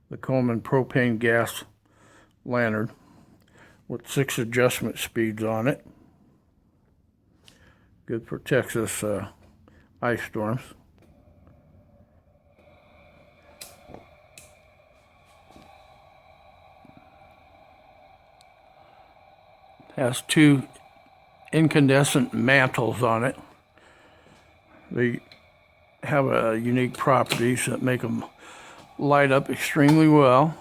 the Coleman propane gas lantern with 6 adjustment speeds on it. Good for Texas ice storms. Has 2 incandescent mantles on it. They have unique properties that make them light up extremely well.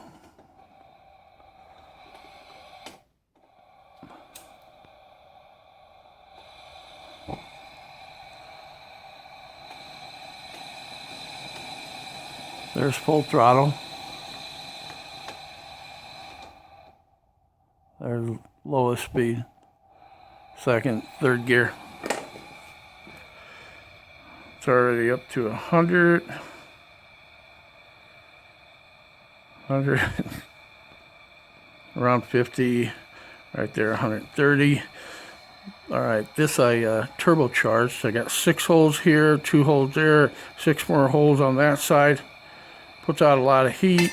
There's full throttle. There's lowest speed, second, third gear. It's already up to 100, around 50, right there, 130. All right, this I turbocharged. I got 6 holes here, 2 holes there, 6 more holes on that side. Puts out a lot of heat.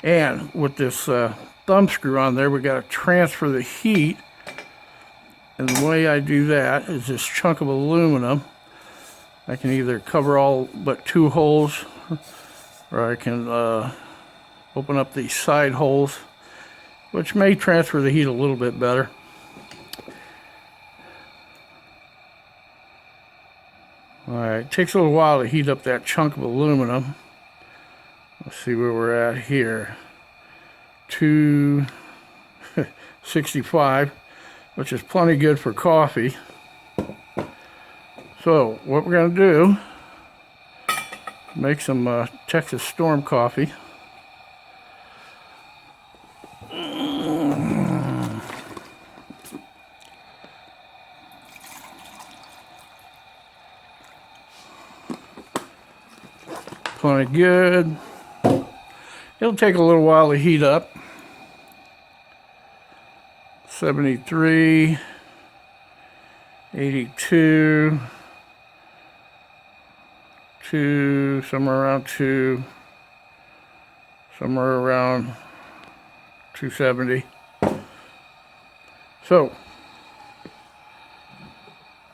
And with this thumb screw on there, we got to transfer the heat. And the way I do that is this chunk of aluminum. I can either cover all but 2 holes, or I can open up these side holes, which may transfer the heat a little bit better. All right, it takes a little while to heat up that chunk of aluminum. Let's see where we're at here. 265, which is plenty good for coffee. So what we're going to do, make some Texas Storm coffee. Plenty good. It'll take a little while to heat up. 73, 82, 2, somewhere around 2, somewhere around 270. So,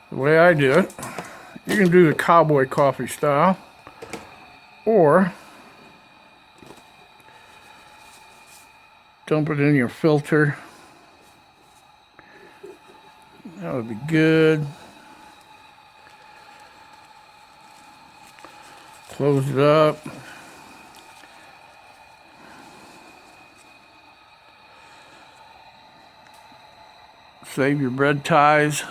the way I do it, you can do the cowboy coffee style, or dump it in your filter. That would be good. Close it up. Save your bread ties.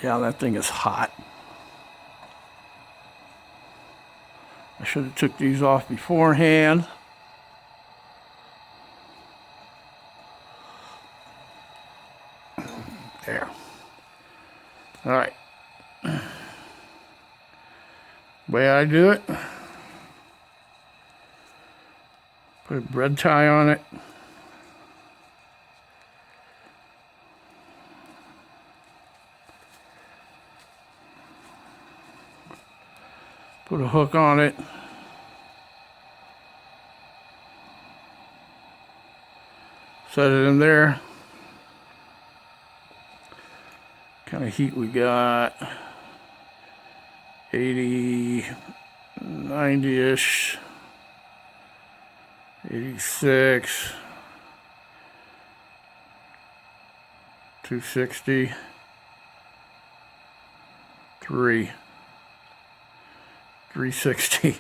Yeah, that thing is hot. I should have took these off beforehand. There. All right. Way I do it, put a bread tie on it. Put a hook on it. Set it in there. Kind of heat we got. 80, 90-ish. 86. 260. 360.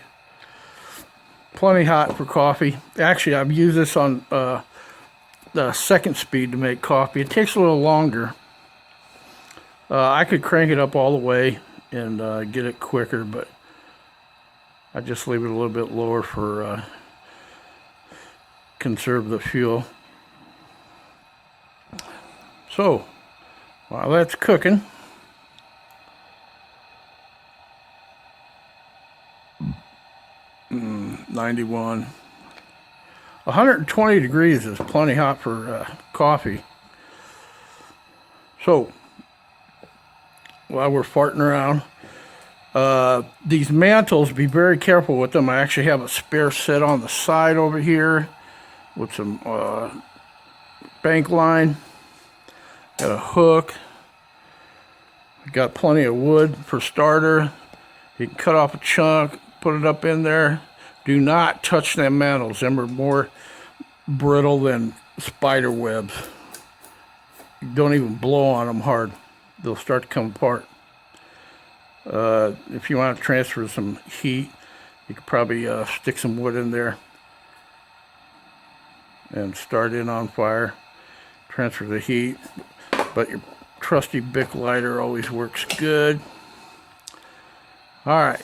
Plenty hot for coffee. Actually, I've used this on the second speed to make coffee. It takes a little longer. I could crank it up all the way and get it quicker, but I just leave it a little bit lower for conserve the fuel. So while that's cooking, mm, 91. 120 degrees is plenty hot for coffee. So while we're farting around. These mantles, be very careful with them. I actually have a spare set on the side over here with some bank line. Got a hook. Got plenty of wood for starter. You can cut off a chunk, put it up in there. Do not touch them mantles. Them are more brittle than spider webs. Don't even blow on them hard. They'll start to come apart. If you want to transfer some heat, you could probably stick some wood in there and start it on fire. Transfer the heat, but your trusty Bic lighter always works good. All right.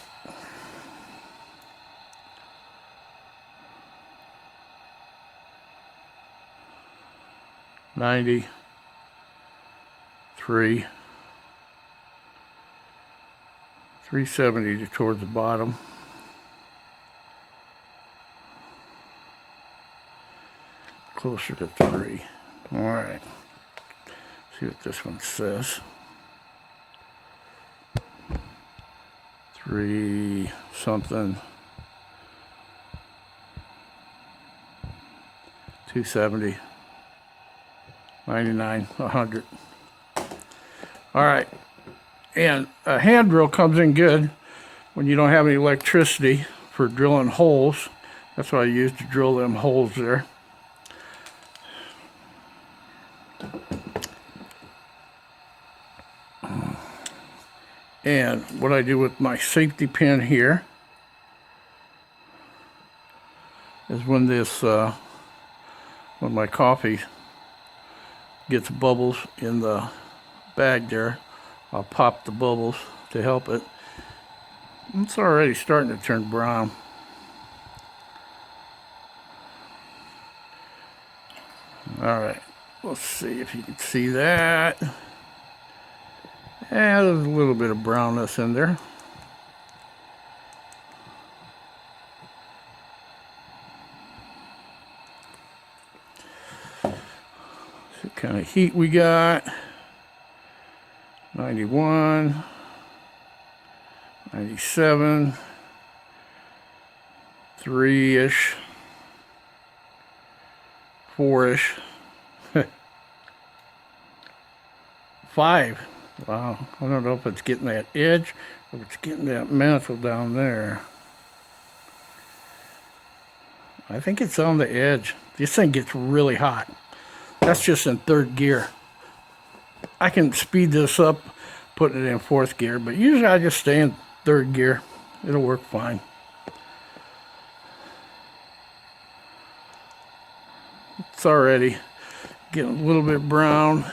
$93. 370 towards the bottom. Closer to 3. All right. See what this one says. 3 something. 270. 99. 100. All right. And a hand drill comes in good when you don't have any electricity for drilling holes. That's what I use to drill them holes there. And what I do with my safety pin here is when my coffee gets bubbles in the bag there, I'll pop the bubbles to help it. It's already starting to turn brown. All right, let's see if you can see that. Yeah, there's a little bit of brownness in there. See what kind of heat we got. 91, 97, 3-ish, 4-ish, 5. Wow, I don't know if it's getting that edge or if it's getting that mantle down there. I think it's on the edge. This thing gets really hot. That's just in 3rd gear. I can speed this up, putting it in 4th gear, but usually I just stay in 3rd gear. It'll work fine. It's already getting a little bit brown.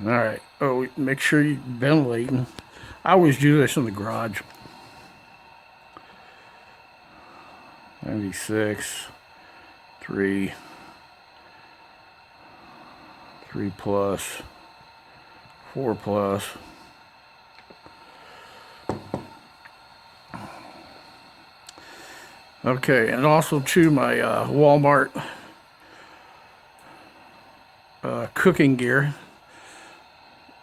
All right. Oh, make sure you're ventilating. I always do this in the garage. 96, 3, 3 plus, 4 plus. Okay, and also to my Walmart cooking gear.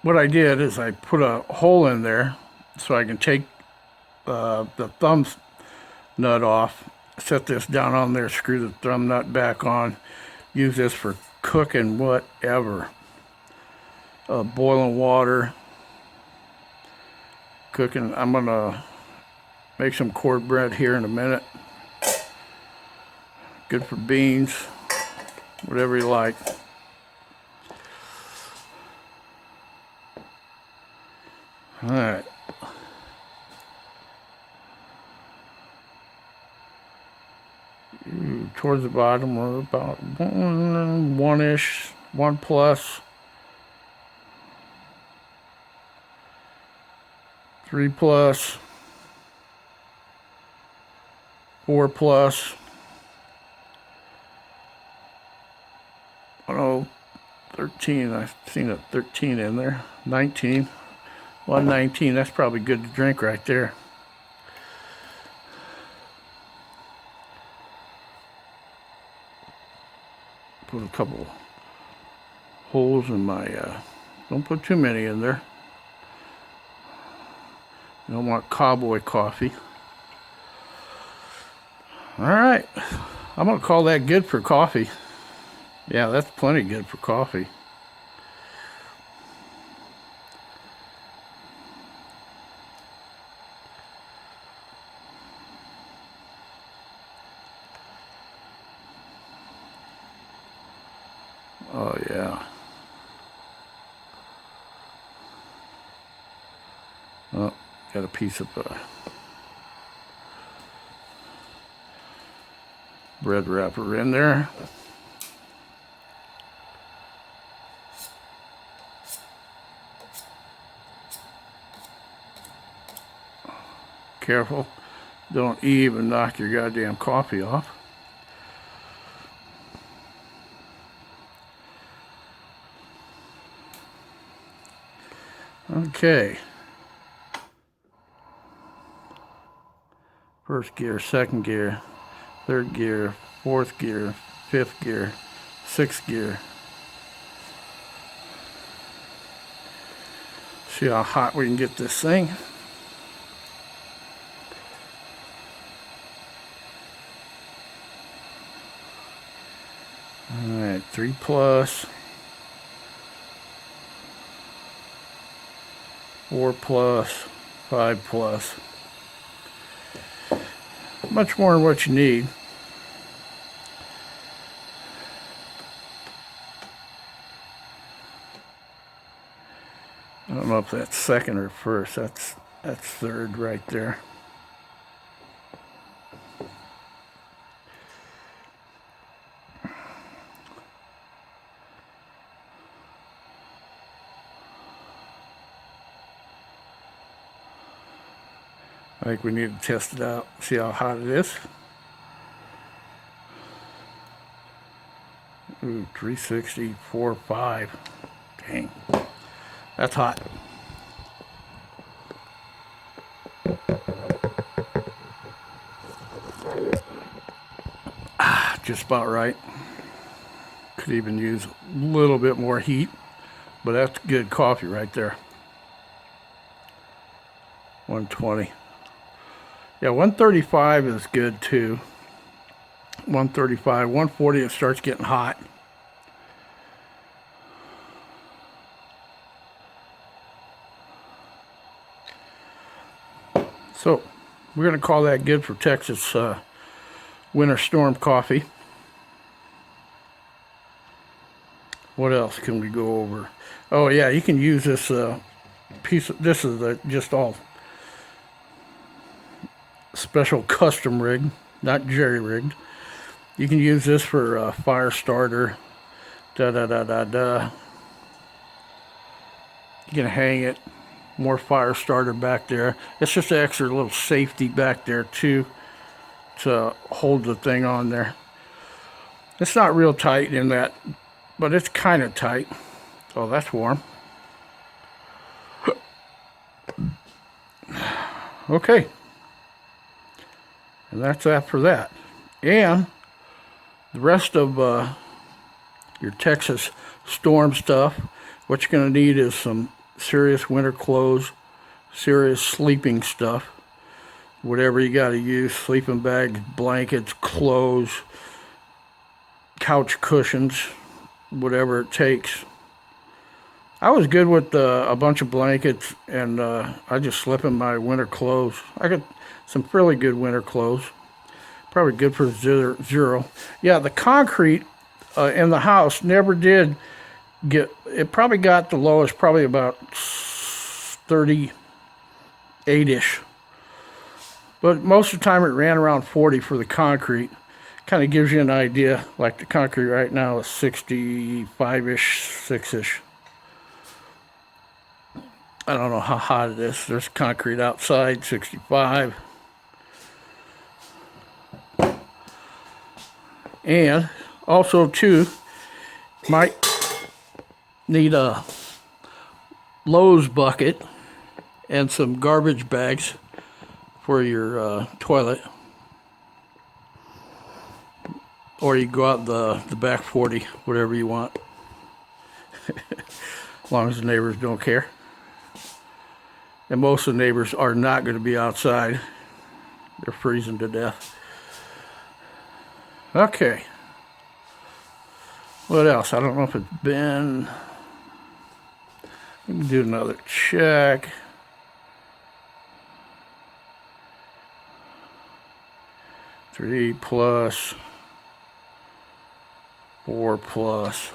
What I did is I put a hole in there so I can take the thumb nut off, set this down on there, screw the thumb nut back on, use this for cooking whatever. Boiling water, cooking. I'm gonna make some cornbread here in a minute. Good for beans, whatever you like. All right. Towards the bottom, we're about 1-ish, 1 plus, 3 plus, 4 plus. Oh, 13. I've seen a 13 in there. 19. 119, that's probably good to drink right there. Put a couple holes in my, don't put too many in there. You don't want cowboy coffee. All right, I'm gonna call that good for coffee. Yeah, that's plenty good for coffee. Oh yeah. Oh, got a piece of bread wrapper in there. Careful, don't even knock your goddamn coffee off. Okay. First gear, second gear, third gear, fourth gear, fifth gear, sixth gear. See how hot we can get this thing. All right, 3 plus, 4 plus, 5 plus. Much more than what you need. I don't know if that's second or first. That's third right there. I think we need to test it out, see how hot it is. Ooh, 360, 4, 5. Dang, that's hot. Just about right. Could even use a little bit more heat, but that's good coffee right there. 120. Yeah, 135 is good too. 135, 140, it starts getting hot. So, we're going to call that good for Texas winter storm coffee. What else can we go over? Oh yeah, you can use this piece of, this is just all special custom rig, not jerry rigged. You can use this for a fire starter. You can hang it. More fire starter back there. It's just an extra little safety back there too to hold the thing on there. It's not real tight in that, but it's kind of tight. Oh, that's warm. Okay. And that's that for that. And the rest of your Texas storm stuff, what you're going to need is some serious winter clothes, serious sleeping stuff, whatever you got to use, sleeping bags, blankets, clothes, couch cushions, whatever it takes. I was good with a bunch of blankets, and I just slip in my winter clothes. I got some fairly good winter clothes. Probably good for zero. Yeah, the concrete in the house never did get, it probably got the lowest, probably about 38-ish. But most of the time it ran around 40 for the concrete. Kind of gives you an idea, like the concrete right now is 65-ish, 6-ish. I don't know how hot it is. There's concrete outside, 65. And also too, might need a Lowe's bucket and some garbage bags for your toilet. Or you go out the back 40, whatever you want. As long as the neighbors don't care. And most of the neighbors are not going to be outside. They're freezing to death. Okay. What else? I don't know if it's been... We can do another check. Three plus... 4 plus.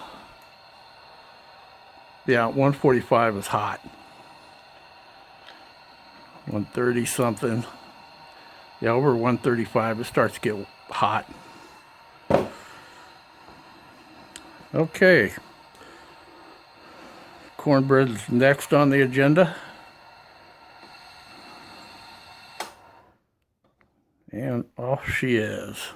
Yeah, 145 is hot. 130 something. Yeah, over 135 it starts to get hot. Okay. Cornbread's next on the agenda. And off she is.